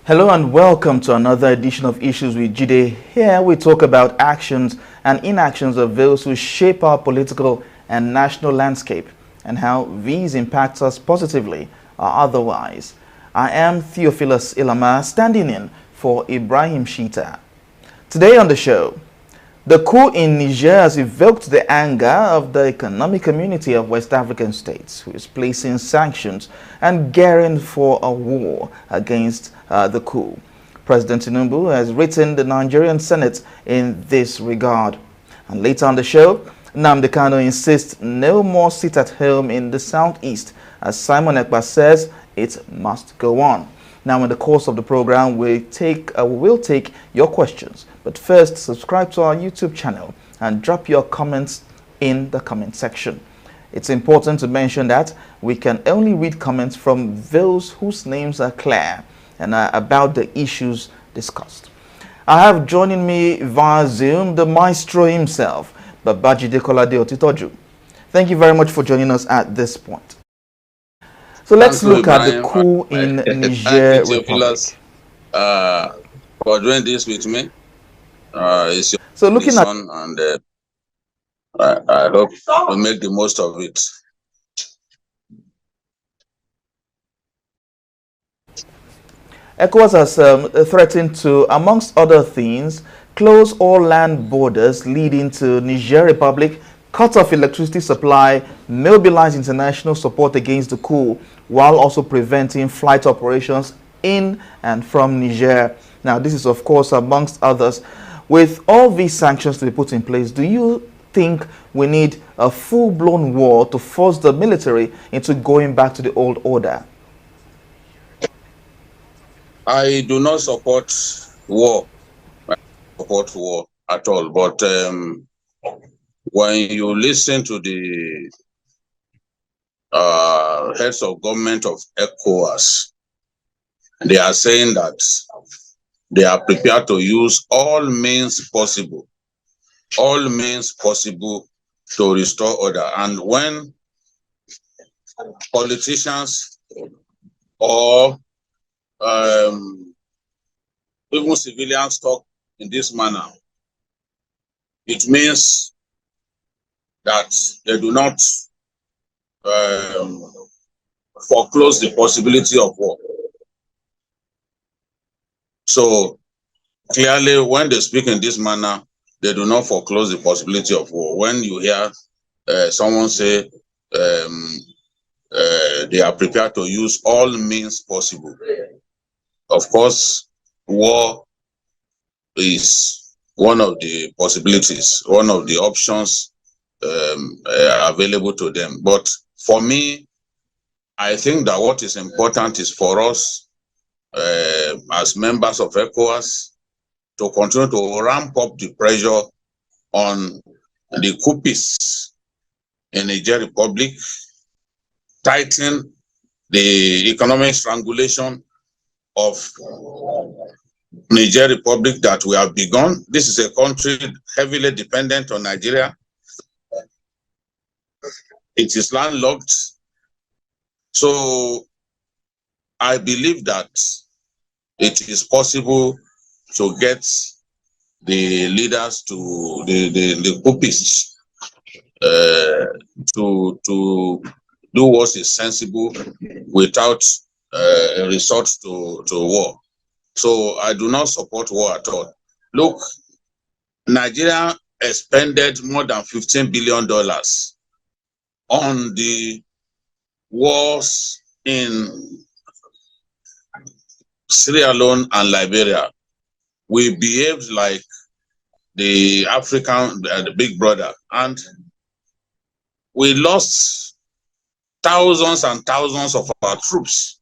Hello and welcome to another edition of Issues with Jide. Here we talk about actions and inactions of those who shape our political and national landscape and how these impact us positively or otherwise. I am Theophilus Ilama, standing in for Ibrahim Shita. Today on the show, the coup in Niger has evoked the anger of the economic community of West African states, who is placing sanctions and gearing for a war against the coup. President Tinubu has written the Nigerian Senate in this regard. And later on the show, Nnamdi Kanu insists no more sit at home in the southeast, as Simon Ekpa says it must go on. Now, in the course of the program, we'll take your questions. But first, subscribe to our YouTube channel and drop your comments in the comment section. It's important to mention that we can only read comments from those whose names are clear and are about the issues discussed. I have joining me via Zoom the maestro himself, Babajide Kolade-Otitoju. Thank you very much for joining us at this point. So let's look at the coup in Niger Republic. For doing this with me, it's your so looking at and I hope we make the most of it. ECOWAS has threatened to, amongst other things, close all land borders leading to Niger Republic, cut off electricity supply, mobilize international support against the coup, while also preventing flight operations in and from Niger. Now, this is, of course, amongst others. With all these sanctions to be put in place, do you think we need a full-blown war to force the military into going back to the old order? I do not support war. I don't support war at all. But when you listen to the heads of government of ECOWAS, they are saying that they are prepared to use all means possible to restore order. And when politicians or even civilians talk in this manner, it means that they do not foreclose the possibility of war. So clearly, when they speak in this manner, they do not foreclose the possibility of war. When you hear someone say they are prepared to use all means possible, of course, war is one of the possibilities, one of the options available to them. But for me, I think that what is important is for us as members of ECOWAS to continue to ramp up the pressure on the Coupists in the Niger Republic, tighten the economic strangulation of Niger Republic that we have begun. This is a country heavily dependent on Nigeria. It is landlocked. So I believe that it is possible to get the leaders to the Coupists to do what is sensible without a resort to war. So I do not support war at all. Look, Nigeria expended more than $15 billion on the wars in Sierra Leone and Liberia. We behaved like the African, the big brother, and we lost thousands and thousands of our troops.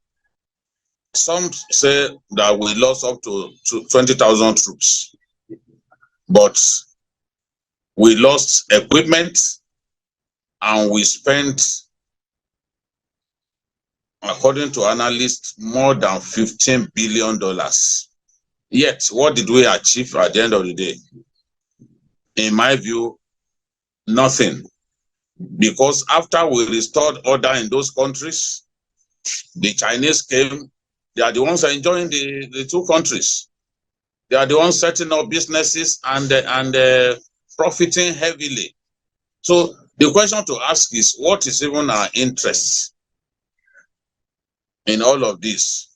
Some say that we lost up to 20,000 troops, but we lost equipment and we spent, according to analysts, more than $15 billion. Yet, what did we achieve at the end of the day? In my view, nothing. Because after we restored order in those countries, the Chinese came They are the ones enjoying the two countries. They are the ones setting up businesses and profiting heavily. So the question to ask is, what is even our interest in all of this?